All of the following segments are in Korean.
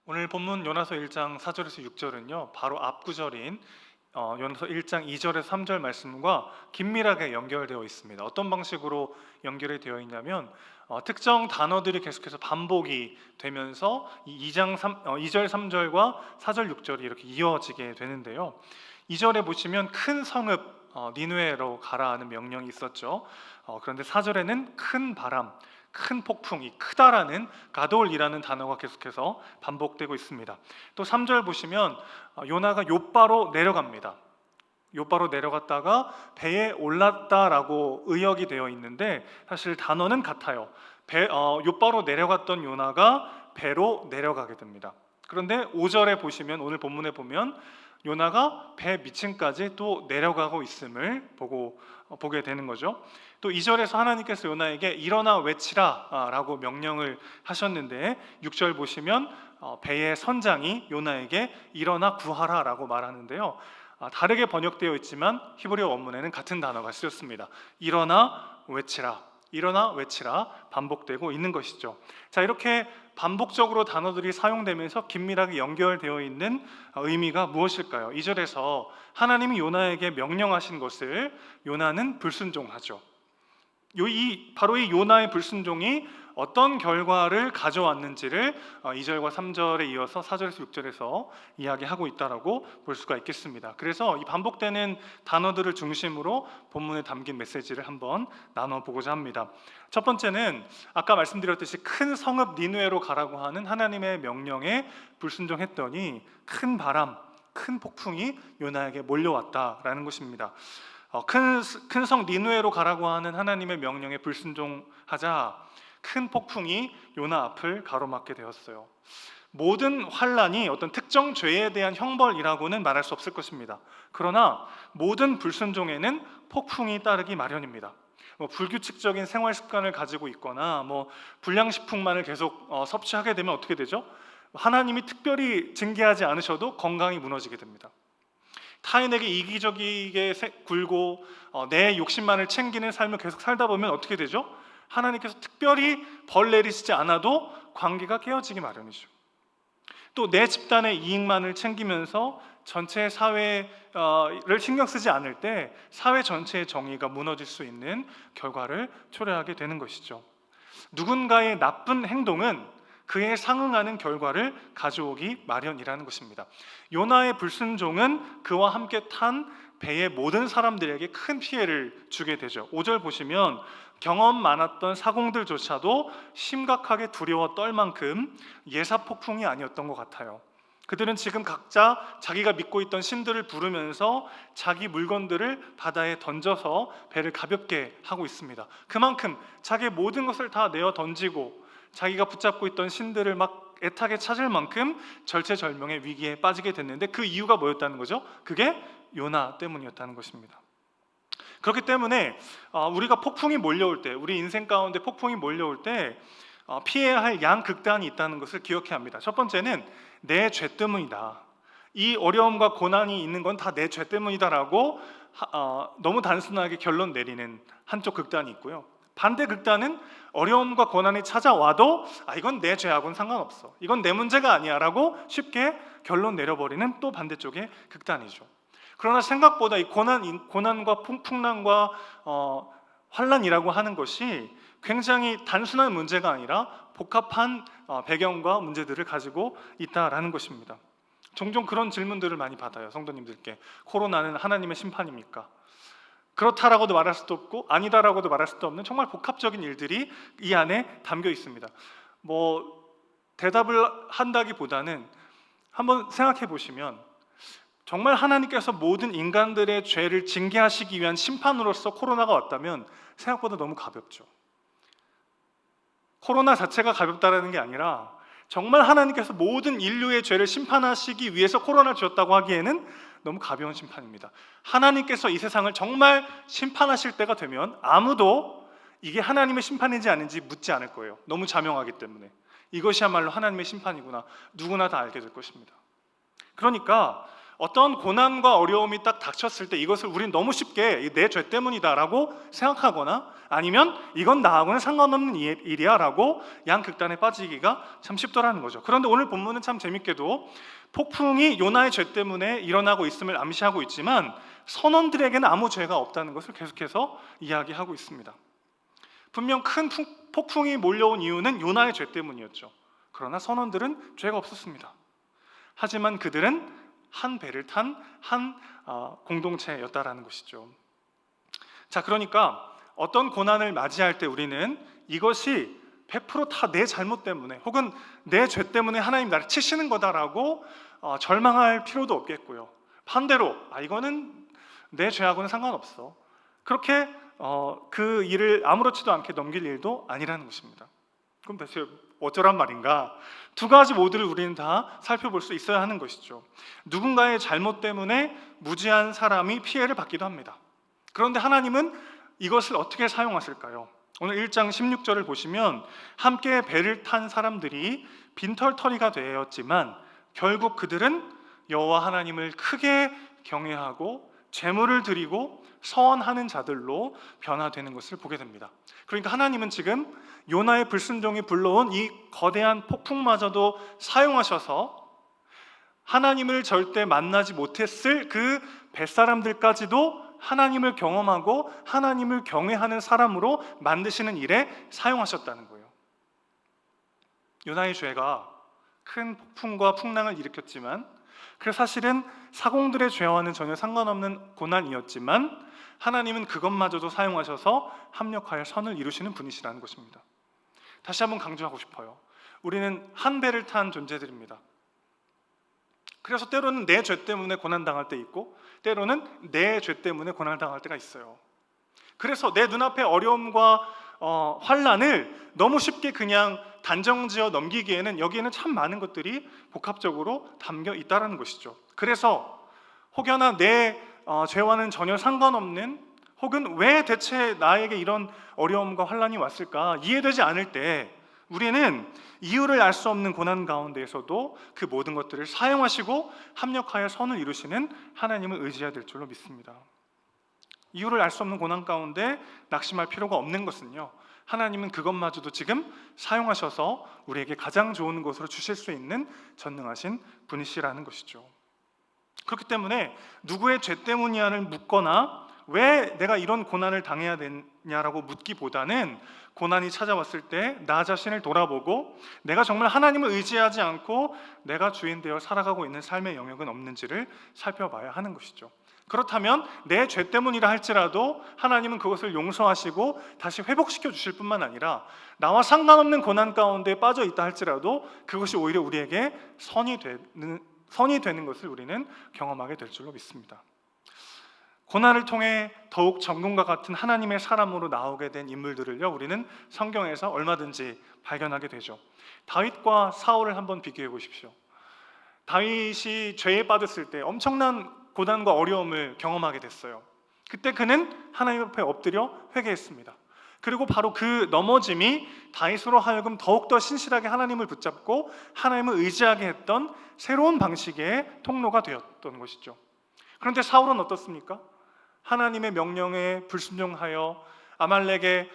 오늘 본문 요나서 1장 4절에서 6절은요 바로 앞 구절인 요나서 1장 2절에서 3절 말씀과 긴밀하게 연결되어 있습니다. 어떤 방식으로 연결이 되어 있냐면 특정 단어들이 계속해서 반복이 되면서 이 2절 3절과 4절 6절이 이렇게 이어지게 되는데요. 2절에 보시면 큰 성읍 니느웨로 가라 하는 명령이 있었죠. 그런데 4절에는 큰 바람, 큰 폭풍이 크다라는 가돌이라는 단어가 계속해서 반복되고 있습니다. 또 3절 보시면 요나가 욥바로 내려갑니다. 욥바로 내려갔다가 배에 올랐다라고 의역이 되어 있는데 사실 단어는 같아요. 욥바로 내려갔던 요나가 배로 내려가게 됩니다. 그런데 5절에 보시면 오늘 본문에 보면 요나가 배 밑층까지 또 내려가고 있음을 보게 되는 거죠. 또 2절에서 하나님께서 요나에게 일어나 외치라 라고 명령을 하셨는데 6절 보시면 배의 선장이 요나에게 일어나 구하라 라고 말하는데요. 다르게 번역되어 있지만 히브리어 원문에는 같은 단어가 쓰였습니다. 일어나 외치라, 일어나 외치라 반복되고 있는 것이죠. 자, 이렇게 반복적으로 단어들이 사용되면서 긴밀하게 연결되어 있는 의미가 무엇일까요? 2절에서 하나님이 요나에게 명령하신 것을 요나는 불순종하죠. 바로 이 요나의 불순종이 어떤 결과를 가져왔는지를 2절과 3절에 이어서 4절에서 6절에서 이야기하고 있다라고 볼 수가 있겠습니다. 그래서 이 반복되는 단어들을 중심으로 본문에 담긴 메시지를 한번 나눠보고자 합니다. 첫 번째는 아까 말씀드렸듯이 큰 성읍 니느웨로 가라고 하는 하나님의 명령에 불순종했더니 큰 바람, 큰 폭풍이 요나에게 몰려왔다라는 것입니다. 큰 성 니느웨로 가라고 하는 하나님의 명령에 불순종하자 큰 폭풍이 요나 앞을 가로막게 되었어요. 모든 환란이 어떤 특정 죄에 대한 형벌이라고는 말할 수 없을 것입니다. 그러나 모든 불순종에는 폭풍이 따르기 마련입니다. 불규칙적인 생활 습관을 가지고 있거나 불량식품만을 계속 섭취하게 되면 어떻게 되죠? 하나님이 특별히 징계하지 않으셔도 건강이 무너지게 됩니다. 타인에게 이기적이게 굴고 내 욕심만을 챙기는 삶을 계속 살다 보면 어떻게 되죠? 하나님께서 특별히 벌 내리시지 않아도 관계가 깨어지기 마련이죠. 또 내 집단의 이익만을 챙기면서 전체 사회를 신경 쓰지 않을 때 사회 전체의 정의가 무너질 수 있는 결과를 초래하게 되는 것이죠. 누군가의 나쁜 행동은 그에 상응하는 결과를 가져오기 마련이라는 것입니다. 요나의 불순종은 그와 함께 탄 배의 모든 사람들에게 큰 피해를 주게 되죠. 5절 보시면 경험 많았던 사공들조차도 심각하게 두려워 떨 만큼 예사폭풍이 아니었던 것 같아요. 그들은 지금 각자 자기가 믿고 있던 신들을 부르면서 자기 물건들을 바다에 던져서 배를 가볍게 하고 있습니다. 그만큼 자기의 모든 것을 다 내어 던지고 자기가 붙잡고 있던 신들을 막 애타게 찾을 만큼 절체절명의 위기에 빠지게 됐는데 그 이유가 뭐였다는 거죠? 그게 요나 때문이었다는 것입니다. 그렇기 때문에 우리가 폭풍이 몰려올 때, 우리 인생 가운데 폭풍이 몰려올 때 피해야 할 양극단이 있다는 것을 기억해야 합니다. 첫 번째는 내 죄 때문이다. 이 어려움과 고난이 있는 건 다 내 죄 때문이다라고 너무 단순하게 결론 내리는 한쪽 극단이 있고요. 반대 극단은 어려움과 고난이 찾아와도 이건 내 죄하고는 상관없어, 이건 내 문제가 아니야 라고 쉽게 결론 내려버리는 또 반대쪽의 극단이죠. 그러나 생각보다 이 고난과 풍랑과 환란이라고 하는 것이 굉장히 단순한 문제가 아니라 복합한 배경과 문제들을 가지고 있다라는 것입니다. 종종 그런 질문들을 많이 받아요. 성도님들께. 코로나는 하나님의 심판입니까? 그렇다라고도 말할 수도 없고 아니다라고도 말할 수도 없는 정말 복합적인 일들이 이 안에 담겨 있습니다. 대답을 한다기보다는 한번 생각해 보시면 정말 하나님께서 모든 인간들의 죄를 징계하시기 위한 심판으로서 코로나가 왔다면 생각보다 너무 가볍죠. 코로나 자체가 가볍다라는 게 아니라 정말 하나님께서 모든 인류의 죄를 심판하시기 위해서 코로나를 주었다고 하기에는 너무 가벼운 심판입니다. 하나님께서 이 세상을 정말 심판하실 때가 되면 아무도 이게 하나님의 심판인지 아닌지 묻지 않을 거예요. 너무 자명하기 때문에 이것이야말로 하나님의 심판이구나 누구나 다 알게 될 것입니다. 그러니까 어떤 고난과 어려움이 딱 닥쳤을 때 이것을 우린 너무 쉽게 내 죄 때문이다라고 생각하거나 아니면 이건 나하고는 상관없는 일이야라고 양극단에 빠지기가 참 쉽더라는 거죠. 그런데 오늘 본문은 참 재밌게도 폭풍이 요나의 죄 때문에 일어나고 있음을 암시하고 있지만 선원들에게는 아무 죄가 없다는 것을 계속해서 이야기하고 있습니다. 분명 큰 폭풍이 몰려온 이유는 요나의 죄 때문이었죠. 그러나 선원들은 죄가 없었습니다. 하지만 그들은 한 배를 탄 한 공동체였다라는 것이죠. 자, 그러니까 어떤 고난을 맞이할 때 우리는 이것이 100% 다 내 잘못 때문에 혹은 내 죄 때문에 하나님 나를 치시는 거다라고 절망할 필요도 없겠고요. 반대로 이거는 내 죄하고는 상관없어. 그렇게 그 일을 아무렇지도 않게 넘길 일도 아니라는 것입니다. 그럼 대체 어쩌란 말인가? 두 가지 모두를 우리는 다 살펴볼 수 있어야 하는 것이죠. 누군가의 잘못 때문에 무지한 사람이 피해를 받기도 합니다. 그런데 하나님은 이것을 어떻게 사용하실까요? 오늘 1장 16절을 보시면 함께 배를 탄 사람들이 빈털터리가 되었지만 결국 그들은 여호와 하나님을 크게 경외하고 제물을 드리고 서원하는 자들로 변화되는 것을 보게 됩니다. 그러니까 하나님은 지금 요나의 불순종이 불러온 이 거대한 폭풍마저도 사용하셔서 하나님을 절대 만나지 못했을 그 뱃사람들까지도 하나님을 경험하고 하나님을 경외하는 사람으로 만드시는 일에 사용하셨다는 거예요. 요나의 죄가 큰 폭풍과 풍랑을 일으켰지만 그 사실은 사공들의 죄와는 전혀 상관없는 고난이었지만 하나님은 그것마저도 사용하셔서 합력하여 선을 이루시는 분이시라는 것입니다. 다시 한번 강조하고 싶어요. 우리는 한 배를 탄 존재들입니다. 그래서 때로는 내 죄 때문에 고난당할 때 있고 때로는 내 죄 때문에 고난당할 때가 있어요. 그래서 내 눈앞의 어려움과 환난을 너무 쉽게 그냥 단정지어 넘기기에는 여기에는 참 많은 것들이 복합적으로 담겨 있다는 것이죠. 그래서 혹여나 내 죄와는 전혀 상관없는 혹은 왜 대체 나에게 이런 어려움과 환난이 왔을까 이해되지 않을 때 우리는 이유를 알 수 없는 고난 가운데에서도 그 모든 것들을 사용하시고 합력하여 선을 이루시는 하나님을 의지해야 될 줄로 믿습니다. 이유를 알 수 없는 고난 가운데 낙심할 필요가 없는 것은요, 하나님은 그것마저도 지금 사용하셔서 우리에게 가장 좋은 것으로 주실 수 있는 전능하신 분이시라는 것이죠. 그렇기 때문에 누구의 죄 때문이야를 묻거나 왜 내가 이런 고난을 당해야 되냐라고 묻기보다는 고난이 찾아왔을 때 나 자신을 돌아보고 내가 정말 하나님을 의지하지 않고 내가 주인 되어 살아가고 있는 삶의 영역은 없는지를 살펴봐야 하는 것이죠. 그렇다면 내 죄 때문이라 할지라도 하나님은 그것을 용서하시고 다시 회복시켜 주실 뿐만 아니라 나와 상관없는 고난 가운데 빠져 있다 할지라도 그것이 오히려 우리에게 선이 되는 것을 우리는 경험하게 될 줄로 믿습니다. 고난을 통해 더욱 정금과 같은 하나님의 사람으로 나오게 된 인물들을요, 우리는 성경에서 얼마든지 발견하게 되죠. 다윗과 사울을 한번 비교해 보십시오. 다윗이 죄에 빠졌을 때 엄청난 고난과 어려움을 경험하게 됐어요. 그때 그는 하나님 앞에 엎드려 회개했습니다. 그리고 바로 그 넘어짐이 다윗으로 하여금 더욱더 신실하게 하나님을 붙잡고 하나님을 의지하게 했던 새로운 방식의 통로가 되었던 것이죠. 그런데 사울은 어떻습니까? 하나님의 명령에 불순종하여 아말렉의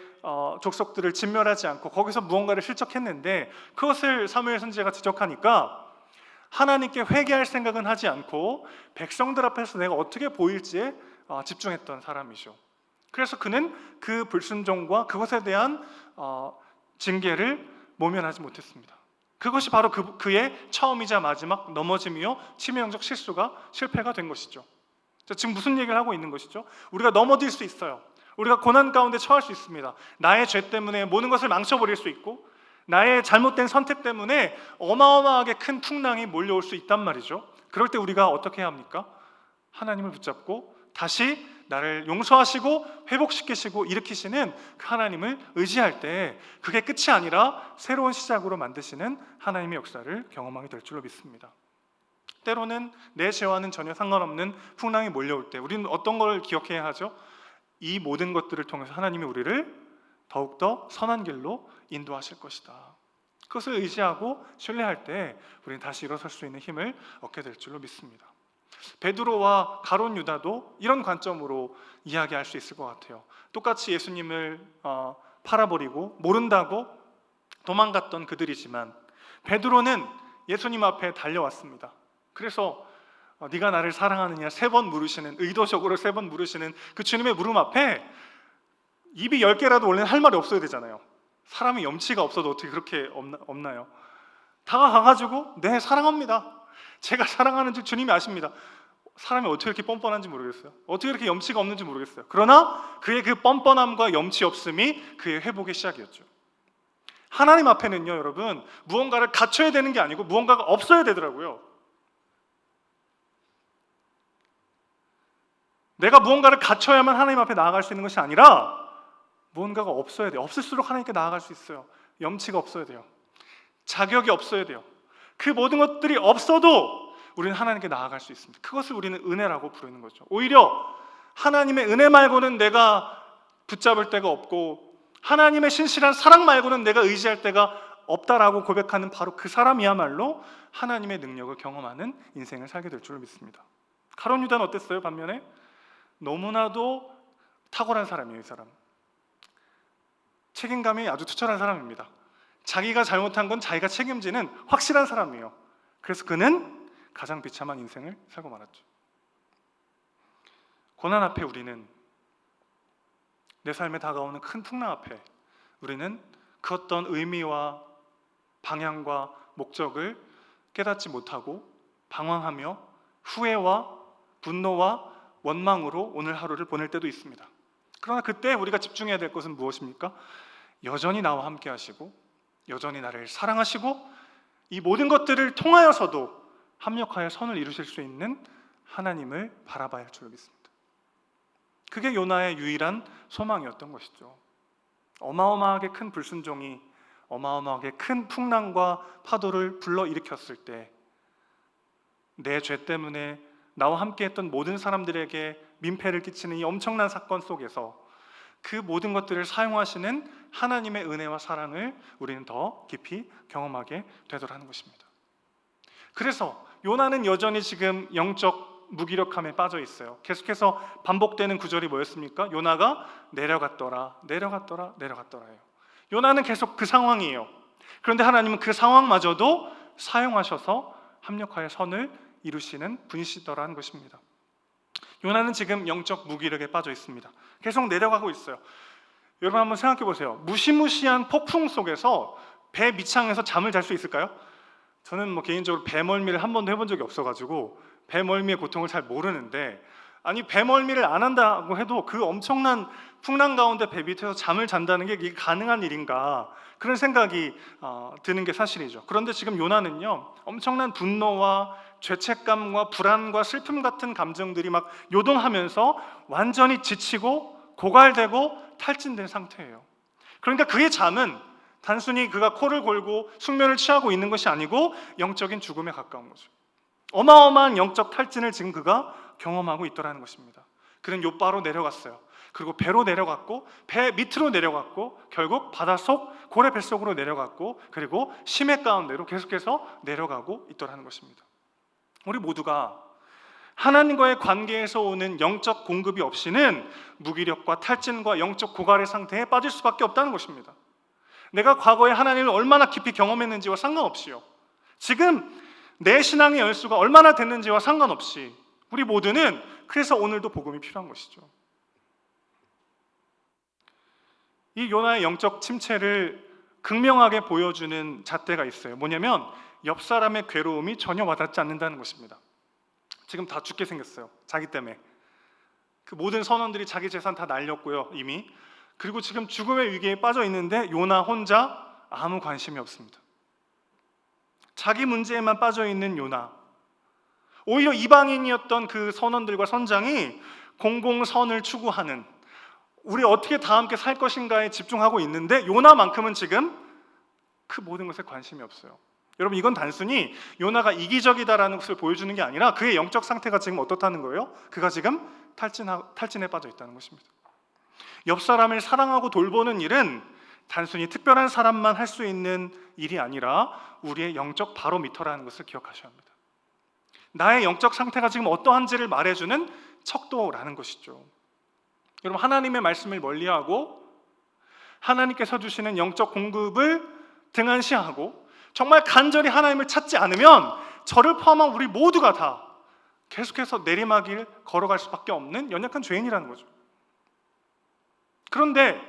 족속들을 진멸하지 않고 거기서 무언가를 실족했는데 그것을 사무엘 선지자가 지적하니까 하나님께 회개할 생각은 하지 않고 백성들 앞에서 내가 어떻게 보일지에 집중했던 사람이죠. 그래서 그는 그 불순종과 그것에 대한 징계를 모면하지 못했습니다. 그것이 바로 그의 처음이자 마지막 넘어짐이요 치명적 실패가 된 것이죠. 자, 지금 무슨 얘기를 하고 있는 것이죠? 우리가 넘어질 수 있어요. 우리가 고난 가운데 처할 수 있습니다. 나의 죄 때문에 모든 것을 망쳐버릴 수 있고 나의 잘못된 선택 때문에 어마어마하게 큰 풍랑이 몰려올 수 있단 말이죠. 그럴 때 우리가 어떻게 해야 합니까? 하나님을 붙잡고 다시 나를 용서하시고 회복시키시고 일으키시는 그 하나님을 의지할 때 그게 끝이 아니라 새로운 시작으로 만드시는 하나님의 역사를 경험하게 될 줄로 믿습니다. 때로는 내 죄와는 전혀 상관없는 풍랑이 몰려올 때 우리는 어떤 걸 기억해야 하죠? 이 모든 것들을 통해서 하나님이 우리를 더욱더 선한 길로 인도하실 것이다. 그것을 의지하고 신뢰할 때 우리는 다시 일어설 수 있는 힘을 얻게 될 줄로 믿습니다. 베드로와 가룟 유다도 이런 관점으로 이야기할 수 있을 것 같아요. 똑같이 예수님을 팔아버리고 모른다고 도망갔던 그들이지만 베드로는 예수님 앞에 달려왔습니다. 그래서 네가 나를 사랑하느냐 3번 물으시는, 의도적으로 3번 물으시는 그 주님의 물음 앞에 입이 10개라도 원래는 할 말이 없어야 되잖아요. 사람이 염치가 없어도 어떻게 그렇게 없나요? 다가가가지고 네 사랑합니다, 제가 사랑하는 줄 주님이 아십니다. 사람이 어떻게 이렇게 뻔뻔한지 모르겠어요. 어떻게 이렇게 염치가 없는지 모르겠어요. 그러나 그의 그 뻔뻔함과 염치 없음이 그의 회복의 시작이었죠. 하나님 앞에는요 여러분, 무언가를 갖춰야 되는 게 아니고 무언가가 없어야 되더라고요. 내가 무언가를 갖춰야만 하나님 앞에 나아갈 수 있는 것이 아니라 무언가가 없어야 돼요. 없을수록 하나님께 나아갈 수 있어요. 염치가 없어야 돼요. 자격이 없어야 돼요. 그 모든 것들이 없어도 우리는 하나님께 나아갈 수 있습니다. 그것을 우리는 은혜라고 부르는 거죠. 오히려 하나님의 은혜 말고는 내가 붙잡을 데가 없고 하나님의 신실한 사랑 말고는 내가 의지할 데가 없다라고 고백하는 바로 그 사람이야말로 하나님의 능력을 경험하는 인생을 살게 될 줄로 믿습니다. 가룟 유다는 어땠어요? 반면에 너무나도 탁월한 사람이에요. 이 사람 책임감이 아주 투철한 사람입니다. 자기가 잘못한 건 자기가 책임지는 확실한 사람이에요. 그래서 그는 가장 비참한 인생을 살고 말았죠. 고난 앞에 우리는, 내 삶에 다가오는 큰 풍랑 앞에 우리는 그 어떤 의미와 방향과 목적을 깨닫지 못하고 방황하며 후회와 분노와 원망으로 오늘 하루를 보낼 때도 있습니다. 그러나 그때 우리가 집중해야 될 것은 무엇입니까? 여전히 나와 함께 하시고 여전히 나를 사랑하시고 이 모든 것들을 통하여서도 합력하여 선을 이루실 수 있는 하나님을 바라봐야 할 줄 믿습니다. 그게 요나의 유일한 소망이었던 것이죠. 어마어마하게 큰 불순종이 어마어마하게 큰 풍랑과 파도를 불러일으켰을 때 내 죄 때문에 나와 함께했던 모든 사람들에게 민폐를 끼치는 이 엄청난 사건 속에서 그 모든 것들을 사용하시는 하나님의 은혜와 사랑을 우리는 더 깊이 경험하게 되도록 하는 것입니다. 그래서 요나는 여전히 지금 영적 무기력함에 빠져 있어요. 계속해서 반복되는 구절이 뭐였습니까? 요나가 내려갔더라, 내려갔더라, 내려갔더라예요. 요나는 계속 그 상황이에요. 그런데 하나님은 그 상황마저도 사용하셔서 합력하여 선을 이루시는 분이시더라는 것입니다. 요나는 지금 영적 무기력에 빠져 있습니다. 계속 내려가고 있어요. 여러분 한번 생각해 보세요. 무시무시한 폭풍 속에서 배 밑창에서 잠을 잘 수 있을까요? 저는 개인적으로 배멀미를 한 번도 해본 적이 없어가지고 배멀미의 고통을 잘 모르는데, 아니 배멀미를 안 한다고 해도 그 엄청난 풍랑 가운데 배 밑에서 잠을 잔다는 게 이게 가능한 일인가, 그런 생각이 드는 게 사실이죠. 그런데 지금 요나는요 엄청난 분노와 죄책감과 불안과 슬픔 같은 감정들이 막 요동하면서 완전히 지치고 고갈되고 탈진된 상태예요. 그러니까 그의 잠은 단순히 그가 코를 골고 숙면을 취하고 있는 것이 아니고 영적인 죽음에 가까운 거죠. 어마어마한 영적 탈진을 지금 그가 경험하고 있더라는 것입니다. 그는 욥바로 내려갔어요. 그리고 배로 내려갔고 배 밑으로 내려갔고 결국 바닷속 고래 뱃속으로 내려갔고 그리고 심해 가운데로 계속해서 내려가고 있더라는 것입니다. 우리 모두가 하나님과의 관계에서 오는 영적 공급이 없이는 무기력과 탈진과 영적 고갈의 상태에 빠질 수밖에 없다는 것입니다. 내가 과거에 하나님을 얼마나 깊이 경험했는지와 상관없이요, 지금 내 신앙의 열수가 얼마나 됐는지와 상관없이 우리 모두는 그래서 오늘도 복음이 필요한 것이죠. 이 요나의 영적 침체를 극명하게 보여주는 잣대가 있어요. 뭐냐면 옆 사람의 괴로움이 전혀 와닿지 않는다는 것입니다. 지금 다 죽게 생겼어요. 자기 때문에. 그 모든 선원들이 자기 재산 다 날렸고요 이미. 그리고 지금 죽음의 위기에 빠져 있는데 요나 혼자 아무 관심이 없습니다. 자기 문제에만 빠져 있는 요나. 오히려 이방인이었던 그 선원들과 선장이 공공선을 추구하는, 우리 어떻게 다 함께 살 것인가에 집중하고 있는데 요나만큼은 지금 그 모든 것에 관심이 없어요. 여러분 이건 단순히 요나가 이기적이다라는 것을 보여주는 게 아니라 그의 영적 상태가 지금 어떻다는 거예요? 그가 지금 탈진에 빠져 있다는 것입니다. 옆 사람을 사랑하고 돌보는 일은 단순히 특별한 사람만 할 수 있는 일이 아니라 우리의 영적 바로미터라는 것을 기억하셔야 합니다. 나의 영적 상태가 지금 어떠한지를 말해주는 척도라는 것이죠. 여러분, 하나님의 말씀을 멀리하고 하나님께서 주시는 영적 공급을 등한시하고 정말 간절히 하나님을 찾지 않으면 저를 포함한 우리 모두가 다 계속해서 내리막길 걸어갈 수밖에 없는 연약한 죄인이라는 거죠. 그런데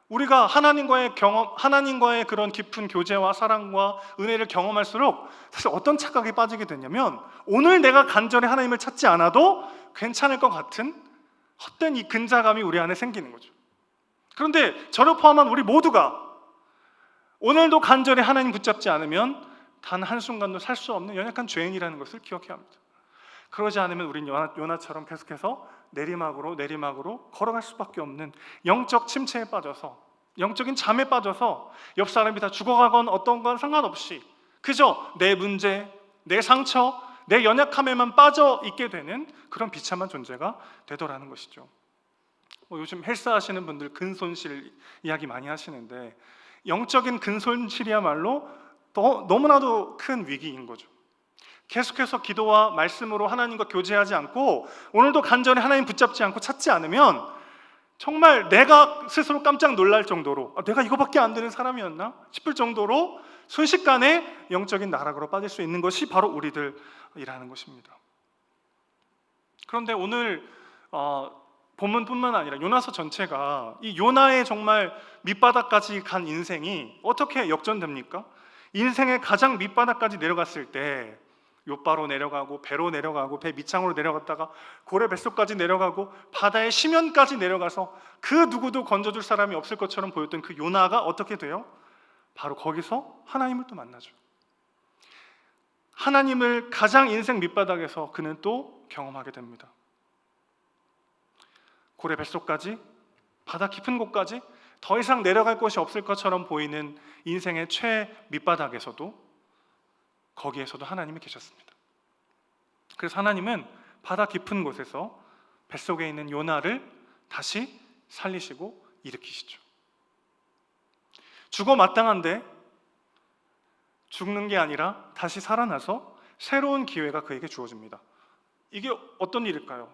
우리가 하나님과의 그런 깊은 교제와 사랑과 은혜를 경험할수록 사실 어떤 착각에 빠지게 되냐면 오늘 내가 간절히 하나님을 찾지 않아도 괜찮을 것 같은 헛된 이 근자감이 우리 안에 생기는 거죠. 그런데 저를 포함한 우리 모두가 오늘도 간절히 하나님 붙잡지 않으면 단 한순간도 살 수 없는 연약한 죄인이라는 것을 기억해야 합니다. 그러지 않으면 우린 요나처럼 계속해서 내리막으로 걸어갈 수밖에 없는 영적 침체에 빠져서, 영적인 잠에 빠져서 옆 사람이 다 죽어가건 어떤 건 상관없이 그저 내 문제, 내 상처, 내 연약함에만 빠져 있게 되는 그런 비참한 존재가 되더라는 것이죠. 요즘 헬스 하시는 분들 근손실 이야기 많이 하시는데 영적인 근손실이야말로 너무나도 큰 위기인 거죠. 계속해서 기도와 말씀으로 하나님과 교제하지 않고 오늘도 간절히 하나님 붙잡지 않고 찾지 않으면 정말 내가 스스로 깜짝 놀랄 정도로 내가 이거밖에 안 되는 사람이었나 싶을 정도로 순식간에 영적인 나락으로 빠질 수 있는 것이 바로 우리들이라는 것입니다. 그런데 오늘 본문뿐만 아니라 요나서 전체가 이 요나의 정말 밑바닥까지 간 인생이 어떻게 역전됩니까? 인생의 가장 밑바닥까지 내려갔을 때 욥바로 내려가고 배로 내려가고 배 밑창으로 내려갔다가 고래 뱃속까지 내려가고 바다의 심연까지 내려가서 그 누구도 건져줄 사람이 없을 것처럼 보였던 그 요나가 어떻게 돼요? 바로 거기서 하나님을 또 만나죠. 하나님을 가장 인생 밑바닥에서 그는 또 경험하게 됩니다. 고래 뱃속까지, 바다 깊은 곳까지 더 이상 내려갈 곳이 없을 것처럼 보이는 인생의 최 밑바닥에서도 거기에서도 하나님이 계셨습니다. 그래서 하나님은 바다 깊은 곳에서 뱃속에 있는 요나를 다시 살리시고 일으키시죠. 죽어 마땅한데 죽는 게 아니라 다시 살아나서 새로운 기회가 그에게 주어집니다. 이게 어떤 일일까요?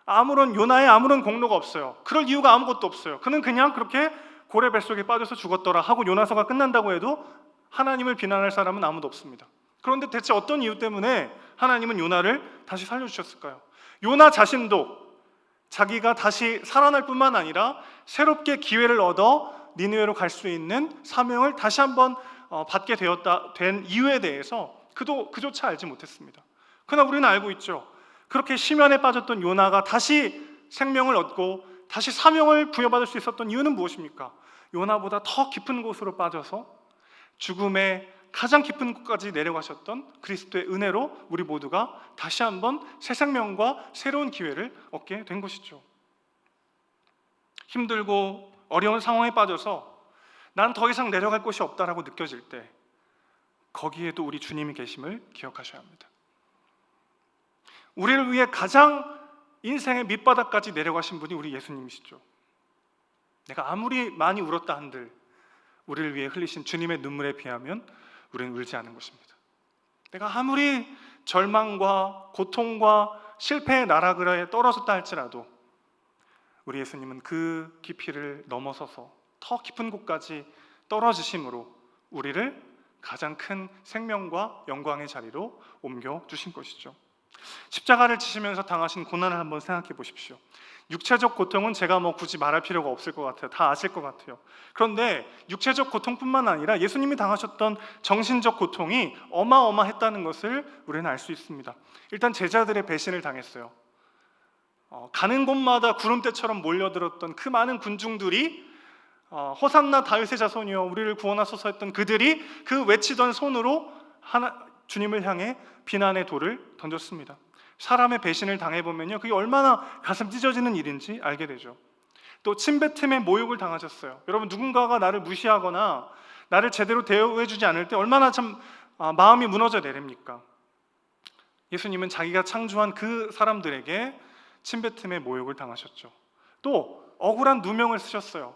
요나의 아무런 공로가 없어요. 그럴 이유가 아무것도 없어요. 그는 그냥 그렇게 고래 뱃속에 빠져서 죽었더라 하고 요나서가 끝난다고 해도 하나님을 비난할 사람은 아무도 없습니다. 그런데 대체 어떤 이유 때문에 하나님은 요나를 다시 살려주셨을까요? 요나 자신도 자기가 다시 살아날 뿐만 아니라 새롭게 기회를 얻어 니느웨로 갈 수 있는 사명을 다시 한번 받게 된 이유에 대해서 그조차 알지 못했습니다. 그러나 우리는 알고 있죠. 그렇게 심연에 빠졌던 요나가 다시 생명을 얻고 다시 사명을 부여받을 수 있었던 이유는 무엇입니까? 요나보다 더 깊은 곳으로 빠져서 죽음의 가장 깊은 곳까지 내려가셨던 그리스도의 은혜로 우리 모두가 다시 한번 새 생명과 새로운 기회를 얻게 된 것이죠. 힘들고 어려운 상황에 빠져서 난 더 이상 내려갈 곳이 없다라고 느껴질 때 거기에도 우리 주님이 계심을 기억하셔야 합니다. 우리를 위해 가장 인생의 밑바닥까지 내려가신 분이 우리 예수님이시죠. 내가 아무리 많이 울었다 한들 우리를 위해 흘리신 주님의 눈물에 비하면 우리는 울지 않은 것입니다. 내가 아무리 절망과 고통과 실패의 나락에 떨어졌다 할지라도 우리 예수님은 그 깊이를 넘어서서 더 깊은 곳까지 떨어지심으로 우리를 가장 큰 생명과 영광의 자리로 옮겨주신 것이죠. 십자가를 지시면서 당하신 고난을 한번 생각해 보십시오. 육체적 고통은 제가 굳이 말할 필요가 없을 것 같아요. 다 아실 것 같아요. 그런데 육체적 고통뿐만 아니라 예수님이 당하셨던 정신적 고통이 어마어마했다는 것을 우리는 알 수 있습니다. 일단 제자들의 배신을 당했어요. 가는 곳마다 구름대처럼 몰려들었던 그 많은 군중들이 호산나 다윗의 자손이여 우리를 구원하소서 했던 그들이 그 외치던 손으로 주님을 향해 비난의 돌을 던졌습니다. 사람의 배신을 당해보면요 그게 얼마나 가슴 찢어지는 일인지 알게 되죠. 또 침뱉음의 모욕을 당하셨어요. 여러분, 누군가가 나를 무시하거나 나를 제대로 대우해주지 않을 때 얼마나 참 마음이 무너져 내립니까? 예수님은 자기가 창조한 그 사람들에게 침뱉음의 모욕을 당하셨죠. 또 억울한 누명을 쓰셨어요.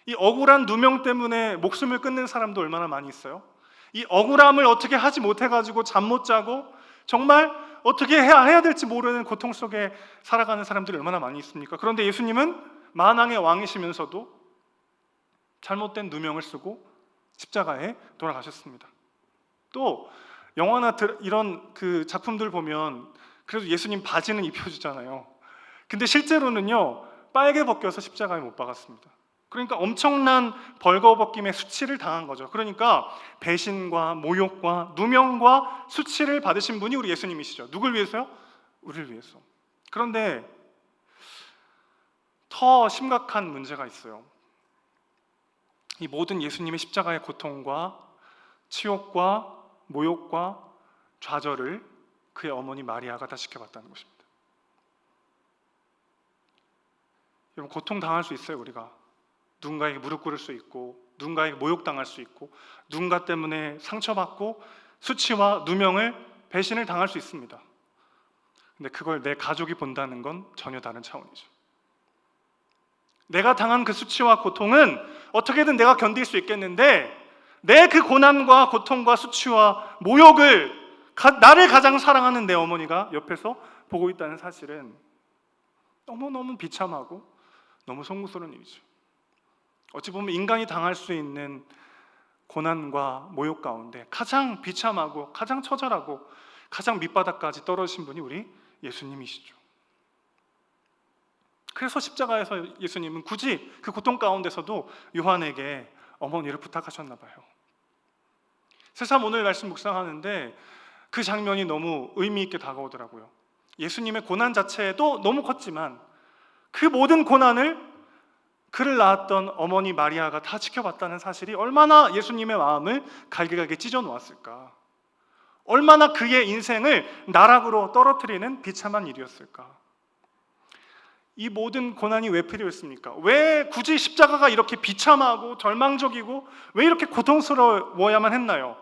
이 억울한 누명 때문에 목숨을 끊는 사람도 얼마나 많이 있어요. 이 억울함을 어떻게 하지 못해가지고 잠 못 자고 정말 어떻게 해야 될지 모르는 고통 속에 살아가는 사람들이 얼마나 많이 있습니까? 그런데 예수님은 만왕의 왕이시면서도 잘못된 누명을 쓰고 십자가에 돌아가셨습니다. 또 영화나 이런 그 작품들 보면 그래도 예수님 바지는 입혀주잖아요. 근데 실제로는요, 빨개 벗겨서 십자가에 못 박았습니다. 그러니까 엄청난 벌거벗김의 수치를 당한 거죠. 그러니까 배신과 모욕과 누명과 수치를 받으신 분이 우리 예수님이시죠. 누굴 위해서요? 우리를 위해서. 그런데 더 심각한 문제가 있어요. 이 모든 예수님의 십자가의 고통과 치욕과 모욕과 좌절을 그의 어머니 마리아가 다 지켜봤다는 것입니다. 여러분, 고통 당할 수 있어요. 우리가 누군가에게 무릎 꿇을 수 있고, 누군가에게 모욕당할 수 있고, 누군가 때문에 상처받고 수치와 누명을 배신을 당할 수 있습니다. 근데 그걸 내 가족이 본다는 건 전혀 다른 차원이죠. 내가 당한 그 수치와 고통은 어떻게든 내가 견딜 수 있겠는데, 내 그 고난과 고통과 수치와 모욕을 나를 가장 사랑하는 내 어머니가 옆에서 보고 있다는 사실은 너무너무 비참하고 너무 송구스러운 일이죠. 어찌 보면 인간이 당할 수 있는 고난과 모욕 가운데 가장 비참하고 가장 처절하고 가장 밑바닥까지 떨어지신 분이 우리 예수님이시죠. 그래서 십자가에서 예수님은 굳이 그 고통 가운데서도 요한에게 어머니를 부탁하셨나 봐요. 새삼 오늘 말씀 묵상하는데 그 장면이 너무 의미 있게 다가오더라고요. 예수님의 고난 자체도 너무 컸지만 그 모든 고난을 그를 낳았던 어머니 마리아가 다 지켜봤다는 사실이 얼마나 예수님의 마음을 갈기갈기 찢어 놓았을까. 얼마나 그의 인생을 나락으로 떨어뜨리는 비참한 일이었을까. 이 모든 고난이 왜 필요했습니까? 왜 굳이 십자가가 이렇게 비참하고 절망적이고 왜 이렇게 고통스러워야만 했나요?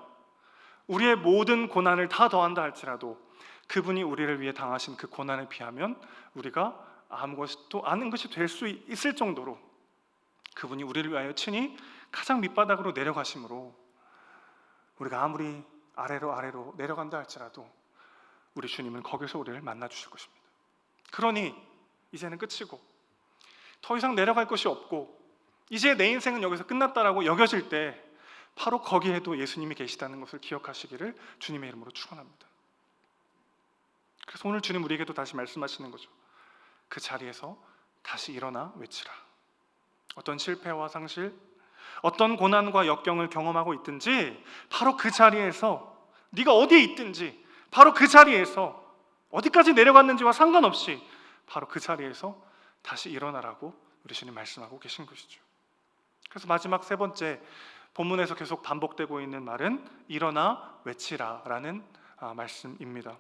우리의 모든 고난을 다 더한다 할지라도 그분이 우리를 위해 당하신 그 고난에 비하면 우리가 아무것도 아는 것이 될 수 있을 정도로 그분이 우리를 위하여 친히 가장 밑바닥으로 내려가심으로 우리가 아무리 아래로 내려간다 할지라도 우리 주님은 거기서 우리를 만나 주실 것입니다. 그러니 이제는 끝이고 더 이상 내려갈 것이 없고 이제 내 인생은 여기서 끝났다라고 여겨질 때 바로 거기에도 예수님이 계시다는 것을 기억하시기를 주님의 이름으로 축원합니다. 그래서 오늘 주님 우리에게도 다시 말씀하시는 거죠. 그 자리에서 다시 일어나 외치라. 어떤 실패와 상실, 어떤 고난과 역경을 경험하고 있든지 바로 그 자리에서 네가 어디에 있든지 바로 그 자리에서 어디까지 내려갔는지와 상관없이 바로 그 자리에서 다시 일어나라고 우리 주님 말씀하고 계신 것이죠. 그래서 마지막 세 번째 본문에서 계속 반복되고 있는 말은 일어나 외치라라는 말씀입니다.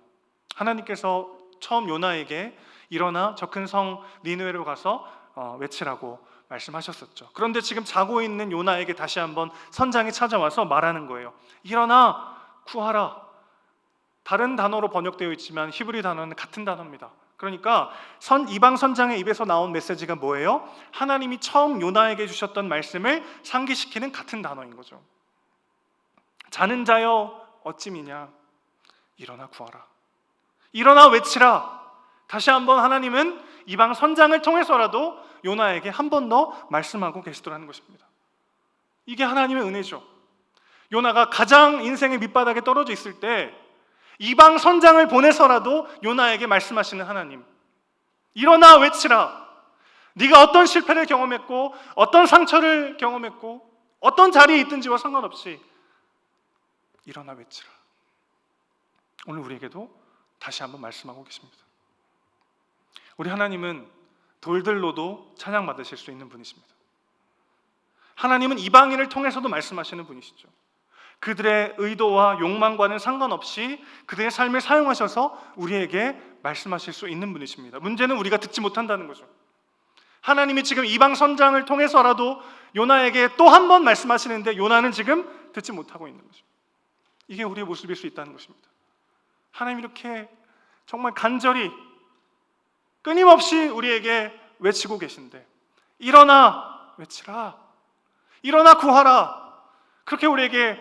하나님께서 처음 요나에게 일어나 저 큰 성 니느웨로 가서 외치라고 말씀하셨었죠. 그런데 지금 자고 있는 요나에게 다시 한번 선장이 찾아와서 말하는 거예요. 일어나 구하라. 다른 단어로 번역되어 있지만 히브리 단어는 같은 단어입니다. 그러니까 이방 선장의 입에서 나온 메시지가 뭐예요? 하나님이 처음 요나에게 주셨던 말씀을 상기시키는 같은 단어인 거죠. 자는 자여 어찌미냐 일어나 구하라. 일어나 외치라. 다시 한번 하나님은 이방 선장을 통해서라도 요나에게 한 번 더 말씀하고 계시더라는 것입니다. 이게 하나님의 은혜죠. 요나가 가장 인생의 밑바닥에 떨어져 있을 때 이방 선장을 보내서라도 요나에게 말씀하시는 하나님. 일어나 외치라. 네가 어떤 실패를 경험했고 어떤 상처를 경험했고 어떤 자리에 있든지와 상관없이 일어나 외치라. 오늘 우리에게도 다시 한번 말씀하고 계십니다. 우리 하나님은 돌들로도 찬양받으실 수 있는 분이십니다. 하나님은 이방인을 통해서도 말씀하시는 분이시죠. 그들의 의도와 욕망과는 상관없이 그들의 삶을 사용하셔서 우리에게 말씀하실 수 있는 분이십니다. 문제는 우리가 듣지 못한다는 거죠. 하나님이 지금 이방 선장을 통해서라도 요나에게 또 한 번 말씀하시는데 요나는 지금 듣지 못하고 있는 거죠. 이게 우리의 모습일 수 있다는 것입니다. 하나님이 이렇게 정말 간절히 끊임없이 우리에게 외치고 계신데 일어나 외치라. 일어나 구하라. 그렇게 우리에게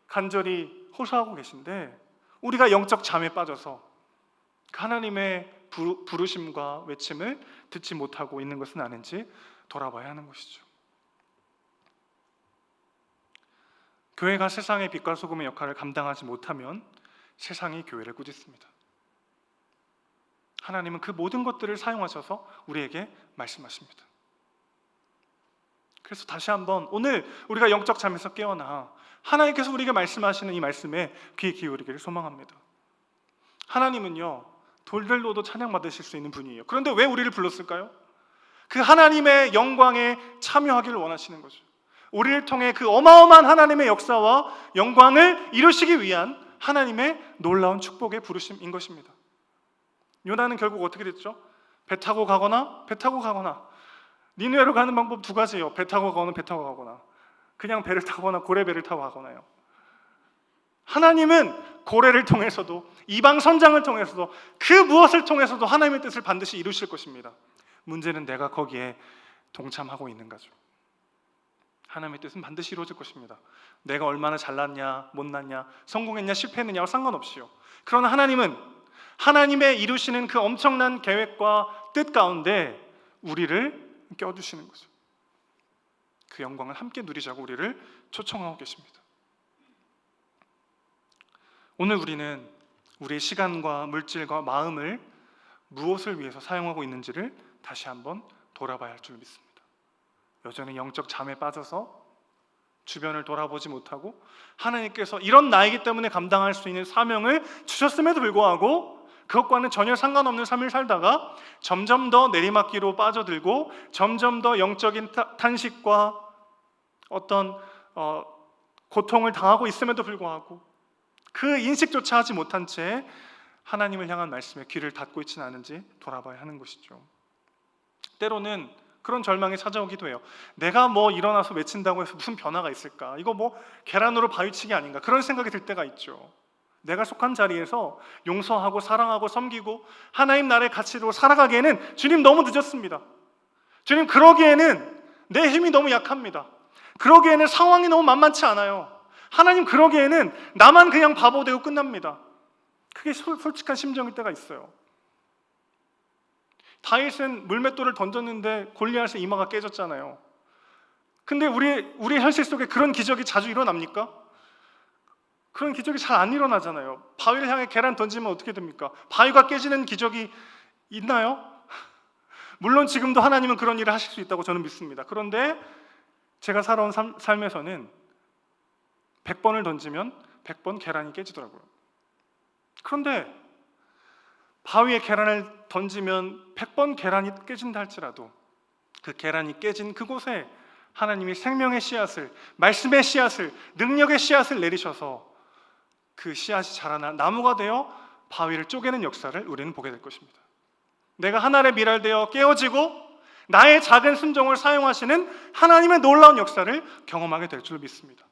간절히 호소하고 계신데 우리가 영적 잠에 빠져서 그 하나님의 부르심과 외침을 듣지 못하고 있는 것은 아닌지 돌아봐야 하는 것이죠. 교회가 세상의 빛과 소금의 역할을 감당하지 못하면 세상이 교회를 꾸짖습니다. 하나님은 그 모든 것들을 사용하셔서 우리에게 말씀하십니다. 그래서 다시 한번 오늘 우리가 영적 잠에서 깨어나 하나님께서 우리에게 말씀하시는 이 말씀에 귀 기울이기를 소망합니다. 하나님은요, 돌들로도 찬양받으실 수 있는 분이에요. 그런데 왜 우리를 불렀을까요? 그 하나님의 영광에 참여하기를 원하시는 거죠. 우리를 통해 그 어마어마한 하나님의 역사와 영광을 이루시기 위한 하나님의 놀라운 축복의 부르심인 것입니다. 요나는 결국 어떻게 됐죠? 배 타고 가거나 니느웨로 가는 방법 두 가지예요. 배 타고 가거나 배 타고 가거나, 그냥 배를 타거나 고래배를 타고 가거나요. 하나님은 고래를 통해서도 이방 선장을 통해서도 그 무엇을 통해서도 하나님의 뜻을 반드시 이루실 것입니다. 문제는 내가 거기에 동참하고 있는 거죠. 하나님의 뜻은 반드시 이루어질 것입니다. 내가 얼마나 잘났냐 못났냐 성공했냐 실패했느냐와 상관없이요. 그러나 하나님은 하나님의 이루시는 그 엄청난 계획과 뜻 가운데 우리를 껴주시는 거죠. 그 영광을 함께 누리자고 우리를 초청하고 계십니다. 오늘 우리는 우리의 시간과 물질과 마음을 무엇을 위해서 사용하고 있는지를 다시 한번 돌아봐야 할 줄 믿습니다. 여전히 영적 잠에 빠져서 주변을 돌아보지 못하고 하나님께서 이런 나이기 때문에 감당할 수 있는 사명을 주셨음에도 불구하고 그것과는 전혀 상관없는 삶을 살다가 점점 더 내리막길로 빠져들고 점점 더 영적인 탄식과 어떤 고통을 당하고 있음에도 불구하고 그 인식조차 하지 못한 채 하나님을 향한 말씀에 귀를 닫고 있지는 않은지 돌아봐야 하는 것이죠. 때로는 그런 절망이 찾아오기도 해요. 내가 뭐 일어나서 외친다고 해서 무슨 변화가 있을까? 이거 뭐 계란으로 바위치기 아닌가? 그런 생각이 들 때가 있죠. 내가 속한 자리에서 용서하고 사랑하고 섬기고 하나님 나라의 가치로 살아가기에는 주님 너무 늦었습니다. 주님 그러기에는 내 힘이 너무 약합니다. 그러기에는 상황이 너무 만만치 않아요. 하나님 그러기에는 나만 그냥 바보 되고 끝납니다. 그게 솔직한 심정일 때가 있어요. 다윗은 물맷돌을 던졌는데 골리앗의 이마가 깨졌잖아요. 근데 우리 현실 속에 그런 기적이 자주 일어납니까? 그런 기적이 잘 안 일어나잖아요. 바위를 향해 계란 던지면 어떻게 됩니까? 바위가 깨지는 기적이 있나요? 물론 지금도 하나님은 그런 일을 하실 수 있다고 저는 믿습니다. 그런데 제가 살아온 삶에서는 100번을 던지면 100번 계란이 깨지더라고요. 그런데 바위에 계란을 던지면 100번 계란이 깨진다 할지라도 그 계란이 깨진 그곳에 하나님이 생명의 씨앗을, 말씀의 씨앗을, 능력의 씨앗을 내리셔서 그 씨앗이 자라나 나무가 되어 바위를 쪼개는 역사를 우리는 보게 될 것입니다. 내가 하늘에 미랄되어 깨어지고 나의 작은 순종을 사용하시는 하나님의 놀라운 역사를 경험하게 될 줄 믿습니다.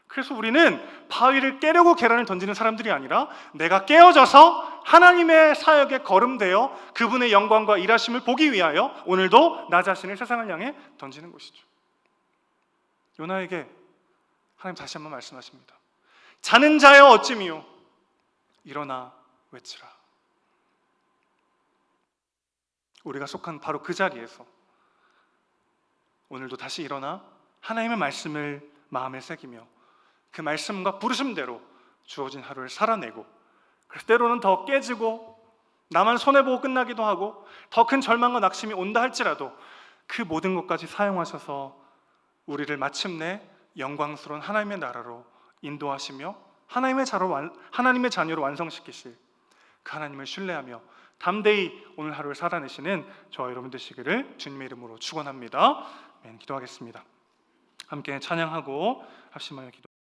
그래서 우리는 바위를 깨려고 계란을 던지는 사람들이 아니라 내가 깨어져서 하나님의 사역에 거름되어 그분의 영광과 일하심을 보기 위하여 오늘도 나 자신을 세상을 향해 던지는 것이죠. 요나에게 하나님 다시 한번 말씀하십니다. 자는 자여 어찌미요 일어나 외치라. 우리가 속한 바로 그 자리에서 오늘도 다시 일어나 하나님의 말씀을 마음에 새기며 그 말씀과 부르심대로 주어진 하루를 살아내고, 그래서 때로는 더 깨지고 나만 손해보고 끝나기도 하고 더 큰 절망과 낙심이 온다 할지라도 그 모든 것까지 사용하셔서 우리를 마침내 영광스러운 하나님의 나라로 인도하시며 하나님의 자녀로 완성시키실 그 하나님을 신뢰하며 담대히 오늘 하루를 살아내시는 저와 여러분 되시기를 주님의 이름으로 축원합니다. 기도하겠습니다. 함께 찬양하고 합심하여 기도.